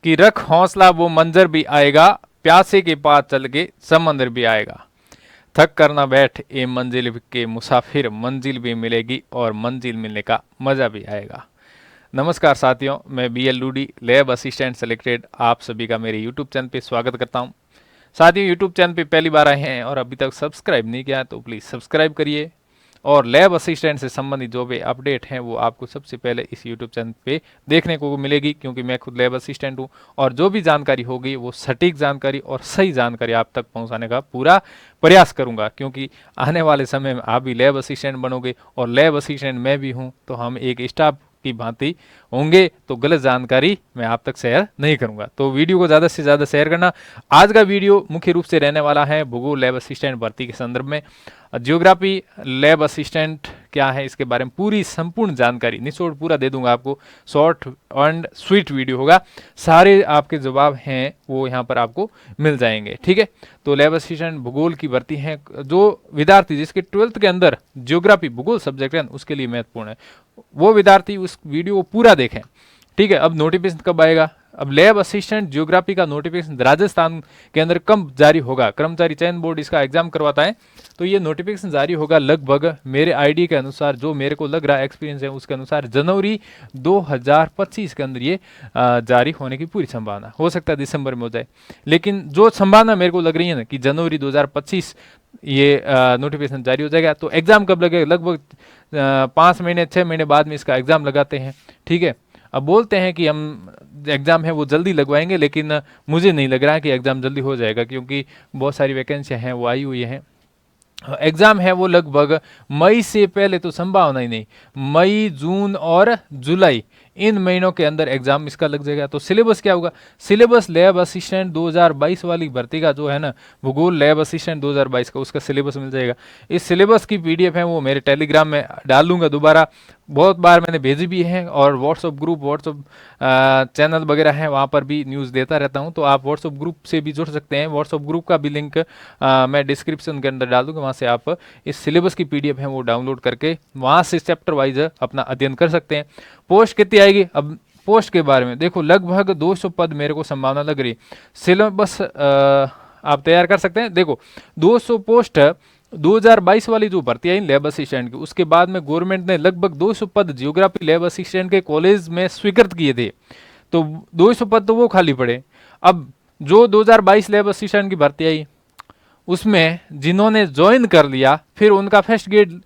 कि रख हौसला वो मंजर भी आएगा, प्यासे के पास चल के समंदर भी आएगा। थक कर ना बैठ ए मंजिल के मुसाफिर, मंजिल भी मिलेगी और मंजिल मिलने का मजा भी आएगा। नमस्कार साथियों, मैं बी एल लूडी, लैब असिस्टेंट सेलेक्टेड, आप सभी का मेरे यूट्यूब चैनल पे स्वागत करता हूं। साथियों, यूट्यूब चैनल पे पहली बार आए हैं और अभी तक सब्सक्राइब नहीं किया तो प्लीज़ सब्सक्राइब करिए, और लैब असिस्टेंट से संबंधित जो भी अपडेट हैं वो आपको सबसे पहले इस यूट्यूब चैनल पे देखने को मिलेगी, क्योंकि मैं खुद लैब असिस्टेंट हूँ। और जो भी जानकारी होगी वो सटीक जानकारी और सही जानकारी आप तक पहुँचाने का पूरा प्रयास करूँगा, क्योंकि आने वाले समय में आप भी लैब असिस्टेंट बनोगे और लैब असिस्टेंट मैं भी हूँ, तो हम एक स्टाफ की भांति होंगे, तो गलत जानकारी मैं आप तक शेयर नहीं करूंगा। तो वीडियो को ज़्यादा से ज़्यादा शेयर करना। आज का वीडियो मुख्य रूप से रहने वाला है भूगोल लैब असिस्टेंट भर्ती के संदर्भ में। ज्योग्राफी लैब असिस्टेंट क्या है, इसके बारे में पूरी संपूर्ण जानकारी निचोड़ पूरा दे दूंगा आपको। शॉर्ट एंड स्वीट वीडियो होगा, सारे आपके जवाब हैं वो यहाँ पर आपको मिल जाएंगे। ठीक है, तो लैब असिस्टेंट भूगोल की भर्ती है। जो विद्यार्थी जिसके 12th के अंदर ज्योग्राफी भूगोल सब्जेक्ट है उसके लिए महत्वपूर्ण है, वो विद्यार्थी उस वीडियो को पूरा देखें। ठीक है, अब नोटिफिकेशन कब आएगा? अब लैब असिस्टेंट ज्योग्राफी का नोटिफिकेशन राजस्थान के अंदर कब जारी होगा? कर्मचारी चयन बोर्ड इसका एग्जाम करवाता है, तो ये नोटिफिकेशन जारी होगा लगभग मेरे आईडी के अनुसार, जो मेरे को लग रहा है एक्सपीरियंस है उसके अनुसार, जनवरी 2025 के अंदर ये जारी होने की पूरी संभावना। हो सकता है दिसंबर में हो जाए, लेकिन जो संभावना मेरे को लग रही है ना कि जनवरी 2025 ये नोटिफिकेशन जारी हो जाएगा। तो एग्जाम कब लगेगा? लगभग 5 महीने 6 महीने बाद में इसका एग्जाम लगाते हैं। ठीक है, अब बोलते हैं कि हम एग्ज़ाम है वो जल्दी लगवाएंगे, लेकिन मुझे नहीं लग रहा है कि एग्ज़ाम जल्दी हो जाएगा, क्योंकि बहुत सारी वैकेंसियाँ हैं वो आई हुई हैं। एग्ज़ाम है वो लगभग मई से पहले तो संभावना ही नहीं, मई जून और जुलाई इन महीनों के अंदर एग्जाम इसका लग जाएगा। तो सिलेबस क्या होगा? सिलेबस लैब असिस्टेंट 2022 वाली भर्ती का जो है ना, भूगोल लैब असिस्टेंट 2022 का, उसका सिलेबस मिल जाएगा। इस सिलेबस की पीडीएफ है वो मेरे टेलीग्राम में डाल दूंगा दोबारा। बहुत बार मैंने भेजी भी है, और व्हाट्सअप ग्रुप, व्हाट्सअप चैनल वगैरह है वहाँ पर भी न्यूज़ देता रहता हूँ, तो आप व्हाट्सअप ग्रुप से भी जुड़ सकते हैं। व्हाट्सअप ग्रुप का भी लिंक मैं डिस्क्रिप्शन के अंदर डाल दूंगा, वहाँ से आप इस सिलेबस की पीडीएफ है वो डाउनलोड करके वहाँ से चैप्टर वाइज अपना अध्ययन कर सकते हैं। पोस्ट कितनी आएगी? अब पोस्ट के बारे में देखो, लगभग 200 पद मेरे को संभावना लग रही। सिलेबस आप तैयार कर सकते हैं। देखो 200 पोस्ट 2022 वाली जो भर्ती आई लैब असिस्टेंट की, उसके बाद में गवर्नमेंट ने लगभग 200 पद ज्योग्राफी लैब असिस्टेंट के कॉलेज में स्वीकृत किए थे, तो 200 पद तो वो खाली पड़े। अब जो 2022 लैब असिस्टेंट की भर्ती आई उसमें जिन्होंने ज्वाइन कर लिया, फिर उनका फर्स्ट ग्रेड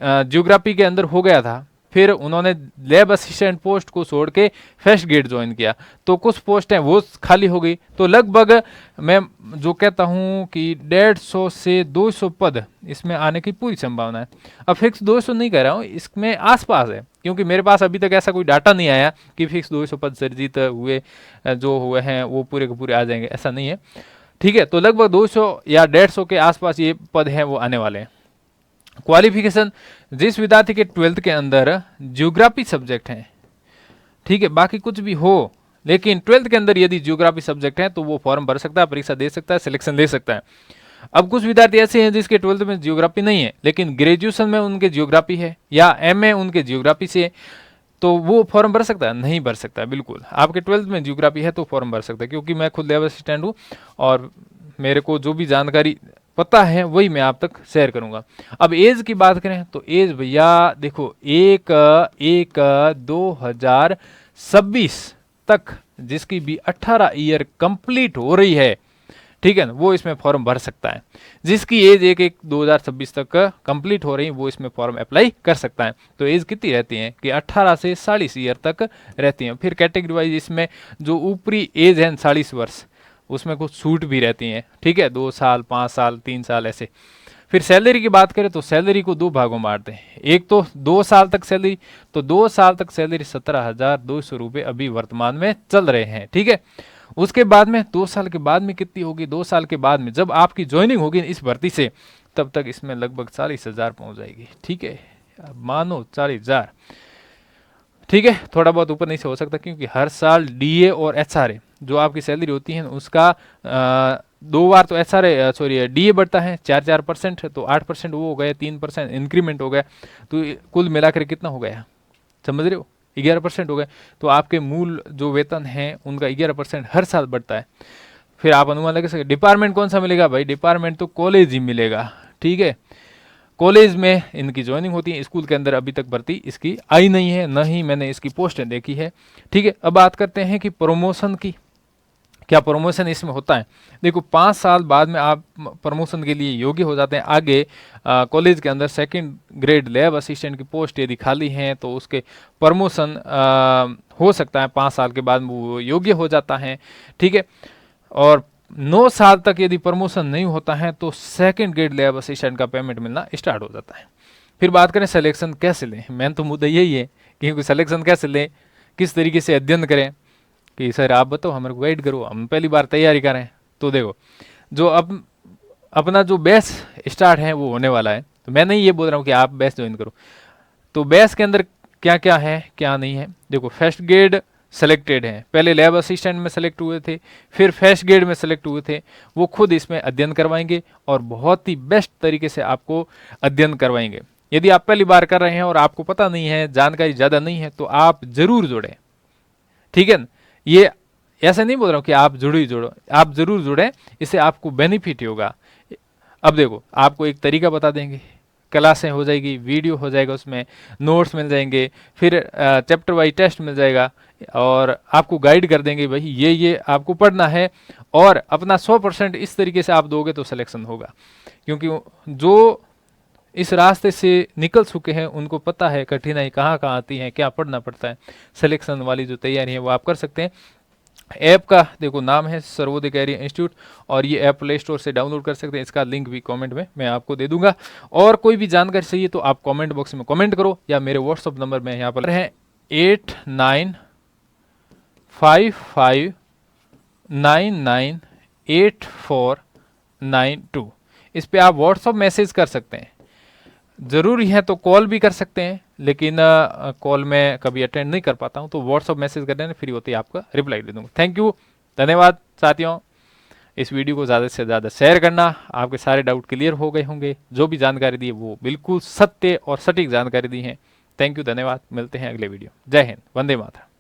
ज्योग्राफी के अंदर हो गया था, फिर उन्होंने लैब असिस्टेंट पोस्ट को छोड़ के फर्स्ट ग्रेड ज्वाइन किया, तो कुछ पोस्ट हैं वो खाली हो गई। तो लगभग मैं जो कहता हूँ कि 150 से 200 पद इसमें आने की पूरी संभावना है। अब फिक्स 200 नहीं कह रहा हूँ, इसमें आसपास है, क्योंकि मेरे पास अभी तक ऐसा कोई डाटा नहीं आया कि फिक्स 200 पद सर्जित हुए जो हुए हैं वो पूरे के पूरे आ जाएंगे, ऐसा नहीं है। ठीक है, तो लगभग 200 या 150 के आसपास ये पद हैं वो आने वाले हैं। क्वालिफिकेशन, जिस विद्यार्थी के 12th के अंदर ज्योग्राफी सब्जेक्ट है, ठीक है, बाकी कुछ भी हो, लेकिन 12th के अंदर यदि ज्योग्राफी सब्जेक्ट है तो वो फॉर्म भर सकता है, परीक्षा दे सकता है, सिलेक्शन ले सकता है। अब कुछ विद्यार्थी ऐसे हैं जिसके 12th में ज्योग्राफी नहीं है, लेकिन ग्रेजुएशन में उनके ज्योग्राफी है या एमए उनके ज्योग्राफी से है, तो वो फॉर्म भर सकता है? नहीं भर सकता है। बिल्कुल, आपके 12th में ज्योग्राफी है तो फॉर्म भर सकता है, क्योंकि मैं खुद लैब असिस्टेंट हूँ और मेरे को जो भी जानकारी पता है वही मैं आप तक शेयर करूंगा। अब एज की बात करें तो एज भैया देखो 1/1/2026 तक जिसकी भी 18 ईयर कंप्लीट हो रही है, ठीक है ना, वो इसमें फॉर्म भर सकता है। जिसकी एज 1/1/2026 तक कंप्लीट हो रही है वो इसमें फॉर्म अप्लाई कर सकता है। तो एज कितनी रहती है कि 18 से 40 ईयर तक रहती है। फिर कैटेगरी वाइज इसमें जो ऊपरी एज है 40 वर्ष, उसमें कुछ छूट भी रहती हैं। ठीक है, 2 साल 5 साल 3 साल ऐसे। फिर सैलरी की बात करें तो सैलरी को 2 भागों में बांटते हैं। एक तो 2 साल तक सैलरी, तो 2 साल तक सैलरी 17,200 रुपये अभी वर्तमान में चल रहे हैं। ठीक है, उसके बाद में 2 साल के बाद में कितनी होगी? 2 साल के बाद में जब आपकी ज्वाइनिंग होगी इस भर्ती से, तब तक इसमें लगभग 40,000 पहुंच जाएगी। ठीक है, मानो 40,000। ठीक है, थोड़ा बहुत ऊपर नहीं से हो सकता, क्योंकि हर साल डीए और एचआरए जो आपकी सैलरी होती है उसका 2 बार तो एचआरए सॉरी डीए बढ़ता है 4% तो 8% वो हो गया, 3% इंक्रीमेंट हो गया, तो कुल मिलाकर कितना हो गया समझ रहे हो? 11% हो गए, तो आपके मूल जो वेतन है उनका 11% हर साल बढ़ता है। फिर आप अनुमान लगा सकते। डिपार्टमेंट कौन सा मिलेगा भाई? डिपार्टमेंट तो कॉलेज ही मिलेगा, ठीक है। कॉलेज में इनकी ज्वाइनिंग होती है, स्कूल के अंदर अभी तक भर्ती इसकी आई नहीं है, न ही मैंने इसकी पोस्टें देखी है, ठीक है। अब बात करते हैं कि प्रमोशन की, क्या प्रमोशन इसमें होता है? देखो 5 साल बाद में आप प्रमोशन के लिए योग्य हो जाते हैं। आगे कॉलेज के अंदर सेकंड ग्रेड लैब असिस्टेंट की पोस्ट यदि खाली हैं तो उसके प्रमोशन हो सकता है 5 साल के बाद वो योग्य हो जाता है, ठीक है। और 9 साल तक यदि प्रमोशन नहीं होता है तो सेकंड ग्रेड लैब असिस्टेंट का पेमेंट मिलना स्टार्ट हो जाता है। फिर बात करें सिलेक्शन कैसे लें, मेन तो मुद्दा यही है कि सिलेक्शन कैसे लें, किस तरीके से अध्ययन करें, कि सर आप बताओ, हमारे को गाइड करो, हम पहली बार तैयारी करें। तो देखो जो अब अपना जो बैच स्टार्ट है वो होने वाला है, तो मैं नहीं ये बोल रहा हूँ कि आप बैच ज्वाइन करो। तो बैच के अंदर क्या क्या है क्या नहीं है, देखो फर्स्ट ग्रेड सेलेक्टेड हैं, पहले लैब असिस्टेंट में सेलेक्ट हुए थे, फिर फर्स्ट ग्रेड में सेलेक्ट हुए थे, वो खुद इसमें अध्ययन करवाएंगे और बहुत ही बेस्ट तरीके से आपको अध्ययन करवाएंगे। यदि आप पहली बार कर रहे हैं और आपको पता नहीं है, जानकारी ज़्यादा नहीं है, तो आप जरूर जुड़ें, ठीक है ना। ये ऐसा नहीं बोल रहा हूँ कि आप जुड़ो, आप जरूर जुड़ें, इससे आपको बेनिफिट होगा। अब देखो आपको एक तरीका बता देंगे, क्लासें हो जाएगी, वीडियो हो जाएगा, उसमें नोट्स मिल जाएंगे, फिर चैप्टर वाइज टेस्ट मिल जाएगा और आपको गाइड कर देंगे भाई ये आपको पढ़ना है, और अपना 100% इस तरीके से आप दोगे तो सिलेक्शन होगा। क्योंकि जो इस रास्ते से निकल चुके हैं उनको पता है कठिनाई कहाँ कहाँ आती है, क्या पढ़ना पड़ता है। सिलेक्शन वाली जो तैयारी है वो आप कर सकते हैं। ऐप का देखो नाम है सर्वोदय कैरियर इंस्टीट्यूट, और ये ऐप प्ले स्टोर से डाउनलोड कर सकते हैं, इसका लिंक भी कमेंट में मैं आपको दे दूंगा। और कोई भी जानकारी चाहिए तो आप कमेंट बॉक्स में कमेंट करो, या मेरे व्हाट्सअप नंबर में यहाँ पर है 8955998492। इस पे आप व्हाट्सअप मैसेज कर सकते हैं। ज़रूरी है तो कॉल भी कर सकते हैं, लेकिन कॉल में कभी अटेंड नहीं कर पाता हूं, तो व्हाट्सअप मैसेज कर देना, फ्री होते ही आपका रिप्लाई दे दूंगा। थैंक यू, धन्यवाद साथियों। इस वीडियो को ज़्यादा से ज़्यादा शेयर करना, आपके सारे डाउट क्लियर हो गए होंगे। जो भी जानकारी दी है वो बिल्कुल सत्य और सटीक जानकारी दी है। थैंक यू, धन्यवाद, मिलते हैं अगले वीडियो। जय हिंद, वंदे मातरम।